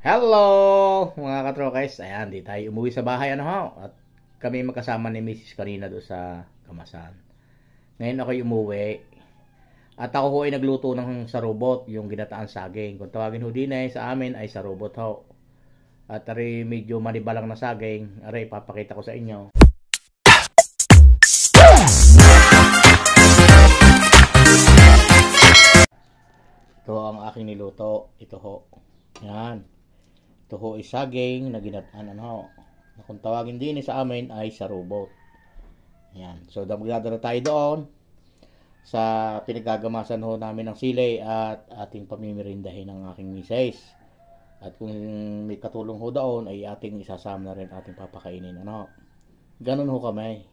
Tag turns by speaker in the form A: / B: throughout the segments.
A: Hello mga katrokes, ayan, di tayo umuwi sa bahay at kami magkasama ni Mrs. kanina doon sa Kamasan. Ngayon ako'y umuwi at ako ho ay nagluto ng sarubot, yung ginataan saging. Kung tawagin ho din sa amin ay sarubot ho. At ari medyo manibalang na saging, ari papakita ko sa inyo. Ito ang aking niluto, ito ho. Yan. Ito ho ay saging na ginataan na kung tawagin din sa amin ay sarubot. Yan. So magdadala tayo doon sa pinagagamasan ho namin ng sili at ating pamimirindahin ng aking misis. At kung may katulong ho doon ay ating isasama na rin ating papakainin. Ganun ho kami.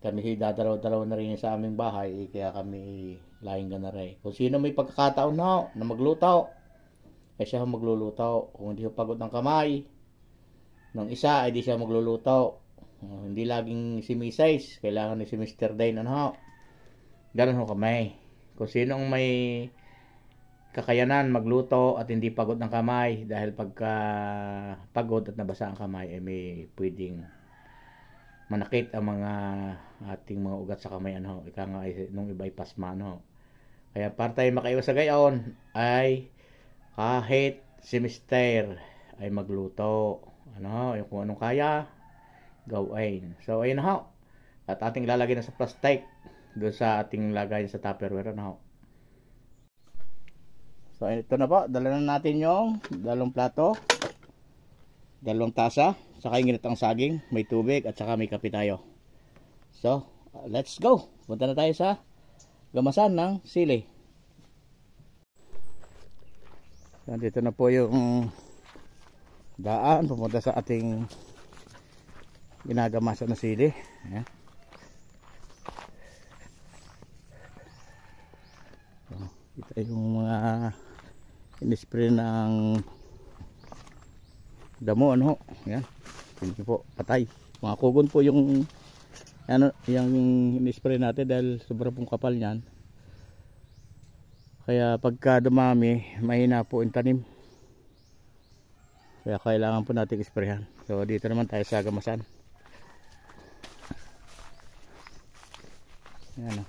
A: Kami dadalaw-dalaw na rin sa aming bahay kaya kami laing ganare. Kung sino may pagkakataon na magluto ay siya magluluto. Kung hindi pagod ng kamay ng isa ay di siya magluluto. Hindi laging si Mrs. Kailangan ni si Mr. Dane ganun ho kami. Kung sinong may kakayanan magluto at hindi pagod ng kamay, dahil pagka pagod at nabasa ang kamay ay may pwedeng manakit ang mga ating mga ugat sa kamay ika nga ay nung iba ay pasma Kaya para tayo makaiwas sa gayon ay kahit si Mr. ay magluto yung kung anong kaya gawin. So ayun at ating lalagay na sa plastic doon sa ating lagay sa Tupperware So ito na po, dala na natin yung dalawang plato, dalawang tasa, saka yung ginatang saging, may tubig at saka may kape tayo. So let's go, punta na tayo sa gamasan ng sili. Dito na po yung daan pumunta sa ating ginagamasan na sili. Ayan. Ito yung mga in-spray ng damo Ayan. Hindi po patay. Mga kugon po yung yung in-spray natin dahil sobrang pong kapal niyan. Kaya pagka dumami, mahina po yung tanim. Kaya kailangan po natin isprayhan. So dito naman tayo sa gamasan. Ayan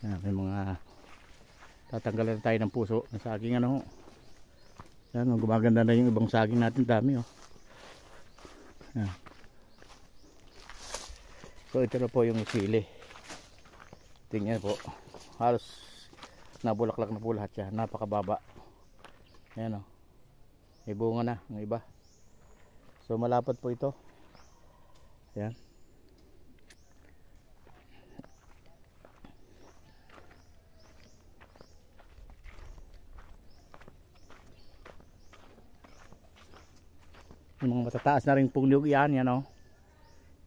A: may mga tatanggalan tayo ng puso ng saging yan, gumaganda na yung ibang saging natin, dami yan. So ito na po yung sili, tingnan po, halos nabulaklak na po lahat siya, napakababa. Ayan may bunga na ng iba, so malapad po ito. Ayan. Yung mga matataas na rin pong niyog yan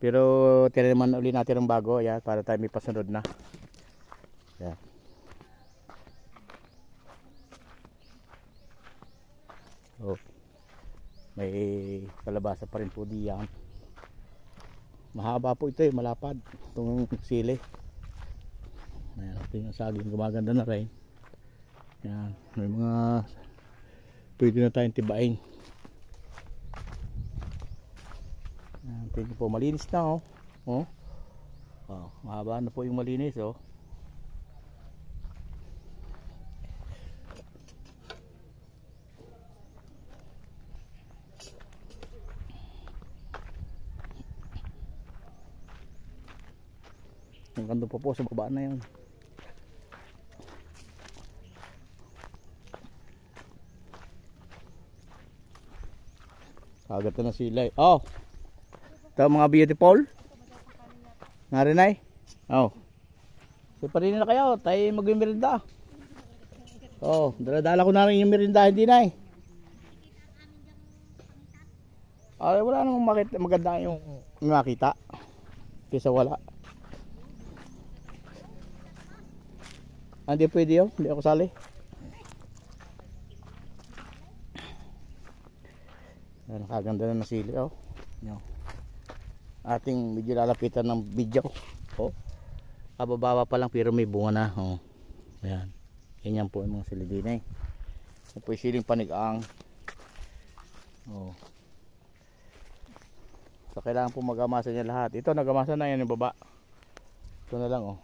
A: pero tinaman ulit natin ng bago yan para tayo may pasunod na yan. May kalabasa pa rin po diyan, mahaba po ito malapad itong sili. Ayan, tingnan saging gumaganda na rin yan, may mga pwede na tayong tibain. Tingnan po, malinis na mahaba na po yung malinis ang ganda po sa baba na yun. Kagat na sila ito mga beautiful nga rin so parin na kayo tayo mag-merinda. Dala-dala ko na rin yung merinda, hindi wala namang maganda yung makita kaysa wala. Hindi pwede yun, hindi ako sali. Nakaganda na ng sili. Oh. Yan. Ating medyo lalapitan ng video. Oh. Kabababa pa lang pero may bunga na. Oh. Ayan. Ganyan po yung mga silidinay. Ito po yung siling panigang. Oh. So kailangan po magamasa niya lahat. Ito nagamasa na yan yung baba. Ito na lang oh.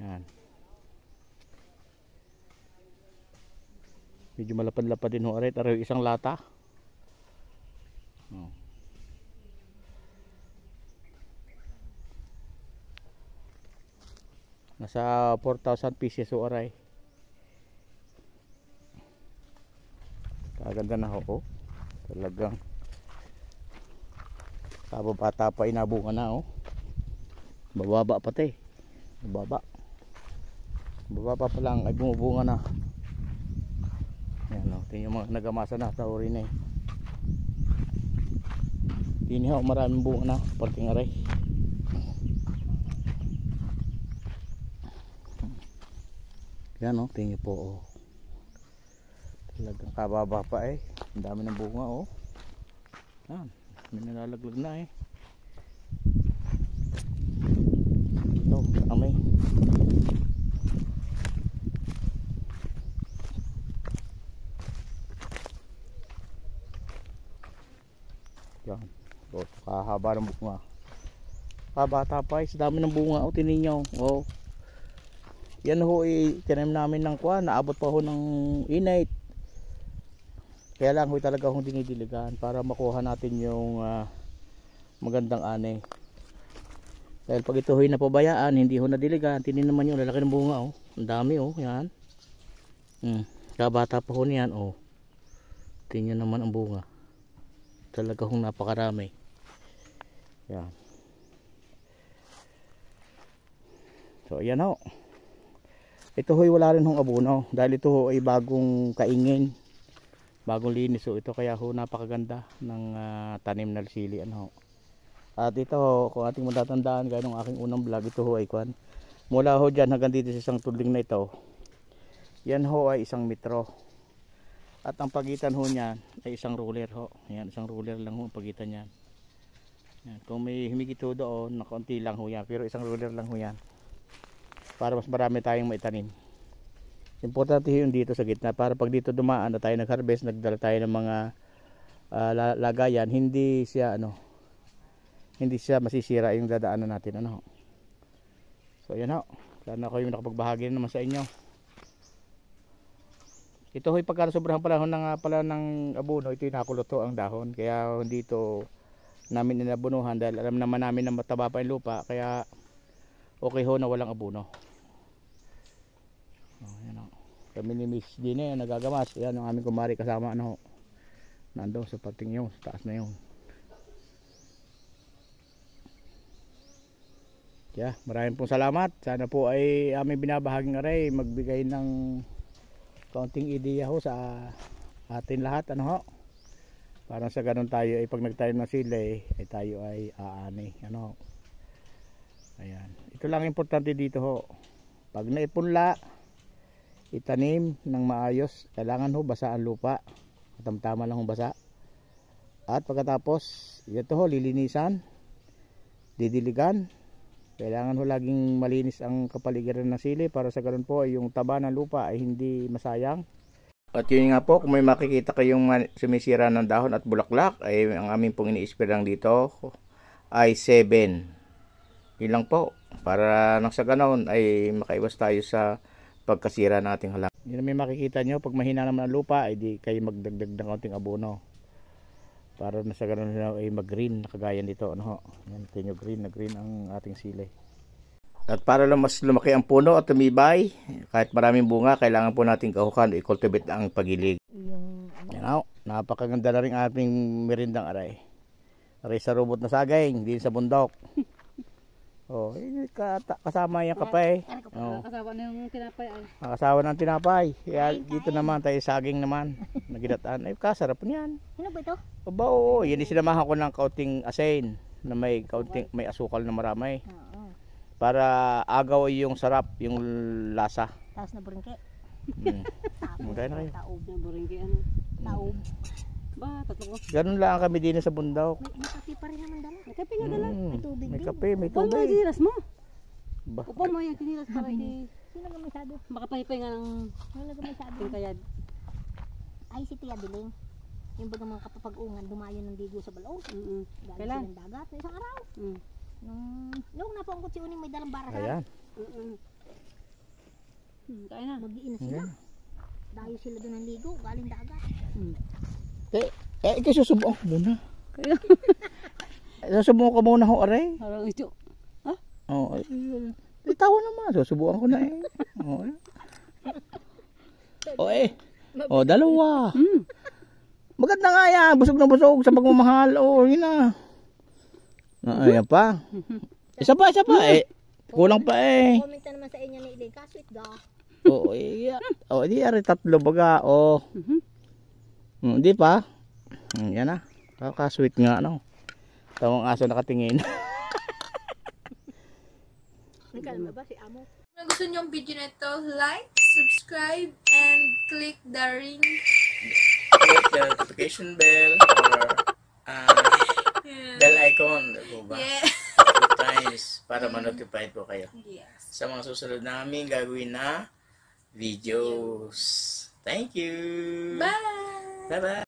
A: Yan. Medyo malapad-lapad din ho. Aray isang lata. Oh. Nasa 4,000 pieces o aray. Kaganda na ho. Oh. Talagang kababata pa inabunga na oh. Bababa pati. Bababa pa lang ay bumubunga na. Ayan o. Tingnan yung mga nagamasa na sa uri na eh. Tingnan ho maraming bunga na. Parting aray. Yan o. Tingnan po oh. Talagang kababa pa eh. Ang dami ng bunga oh. Yan. May nalalaglag na eh. Ito, amay. Yan. O, kahaba ng bunga. Kabata pa eh. Sa dami ng bunga. O, tinin nyo. O. Yan ho eh. Tinanim namin ng kuwan. Naabot pa ho ng init. Kaya lang ho talaga hong dinidiligan para makuha natin yung magandang ani. Dahil pag ito ho'y napabayaan, hindi ho nadiligan, tinin naman yung lalaki ng bunga oh. Ang dami oh, yan. Kabata pa ho niyan oh. Tingnan naman ang bunga. Talaga hong napakarami. Yan. So ayan ho. Ito ho'y wala rin hong abono dahil ito ho ay bagong kaingin. Bagong linis so ito kaya ho napakaganda ng tanim na sili ano. At ito ho, kung ating matatandaan gaya ng aking unang vlog, ito ho ay kwan. Mula ho dyan hanggang dito sa isang tudling na ito. Yan ho ay 1 metro. At ang pagitan ho niyan ay isang ruler ho. Yan, isang ruler lang ho ang pagitan niyan. Yan, kung may humigit ho doon, na kaunti lang ho yan, pero isang ruler lang ho yan. Para mas marami tayong maitanim. Importante yung dito sa gitna para pag dito dumaan na tayo nag-harvest, nagdala tayo ng mga lagayan, hindi siya masisira yung dadaanan natin ano. So yan ho. Sana ako yung nakapagbahagi naman sa inyo. Ito ho'y pagka sobrang panahon ng abono, ito yung nakuluto ang dahon. Kaya hindi ito namin inabunuhan dahil alam naman namin na mataba pa yung lupa. Kaya okay ho na walang abono. Yan o. Kami ni Miss Gine nagagamas. Yan ang aming kumari kasama ano. Nandoon sa pating yun, sa taas na yun. Yeah, maraming pong salamat. Sana po ay aming binabahaging aray magbigay ng kaunting ideya ho sa atin lahat ano ho. Para sa ganun tayo ay pag nagtayo ng sili ay tayo ay aani ano ho. Ayan. Ito lang importante dito ho. Pag naipunla itanim ng maayos, kailangan ho basa ang lupa. Tamtama lang ho basa. At pagkatapos, ito ho lilinisan, didiligan. Kailangan ho laging malinis ang kapaligiran ng sili para sa ganun po yung taba ng lupa ay hindi masayang. At yun nga po, kung may makikita kayong sumisira ng dahon at bulaklak, ay ang aming pong ini-spray dito ay 7. Yun lang po, para nang sa ganun ay makaiwas tayo sa pagkasira ng ating halaman. Yun may makikita nyo, pag mahina naman ang lupa, ay di kayo magdagdag ng kaunting abono. Para na sa ganun ay mag-green, nakagaya nito. Ano ho? Yan, tingin nyo green na green ang ating sili. At para lang mas lumaki ang puno at tumibay, kahit maraming bunga, kailangan po natin kahukan o i-cultivate ang pagilig. Yan ho, napakaganda na rin ating merindang aray. Aray sa robot na saging, din sa bundok. Oh, kasama yung kapay.
B: Kasama na yung tinapay ay.
A: Kasama ng tinapay. Kaya dito naman tayo saging naman. Naginataan. Ay, kasarap niyan.
B: Ano ba ito?
A: Aba, oo. Yan sinamahan ko ng kaunting asin na may asukal na marami. Para agaw yung sarap, yung lasa.
B: Tapos na buringke.
A: Magkaya na kayo.
B: Taob na buringke ano. Taob. Ba, tatlo ko.
A: Ganun lang kami din sa bundok.
C: May kape pa rin naman dala.
B: May kape nga dala.
A: Mm,
C: May tubig
A: may
C: din.
A: kape, may
B: Upo mo yung
A: tubig.
B: sinilas mo.
A: Ba?
B: Upo mo yung sinilas para hindi
C: Sino ka masyado?
B: makapahipay nga ng
C: Wala ka masyado.
B: tingkayad.
C: Ay, si Tia Diling. Yung baga mga kapapag-ungan, dumayo ng ligo sa balong. Galing
B: Kailan?
C: silang dagat. Na isang araw.
B: Mm.
C: Nung napaungkot si Uning may dalang barahan.
A: Ayan.
B: Kain na.
C: Mag-iina sila.
A: Ayan.
C: Dayo sila doon ng ligo. Galing dagat.
A: Ikaw susubukan ko muna. Susubukan ko muna ho, aray.
B: Parang ito.
A: Oo. Tawa naman. Susubukan ko na eh. Oo. O, dalawa. Maganda nga yan. Busog na busog sa pagmamahal. O, yun na. Ayan pa. Isa pa. Kulang pa eh.
C: Comment na naman sa inyo ni Iling. Kasweet ga.
A: Oo, di ari tatlo baga. O. Hindi pa. Yan na. Kakasweet nga, no. Tawang aso nakatingin.
C: Nagkalma ba si Amo?
D: Kung gusto niyo ang video na ito, like, subscribe, and click the ring.
A: Click the notification bell or bell icon. Ba?
D: Yeah.
A: 2 times para ma-notify po kayo
D: Yes.
A: sa mga susunod namin gagawin na videos. Thank you.
D: Bye!
A: Bye-bye.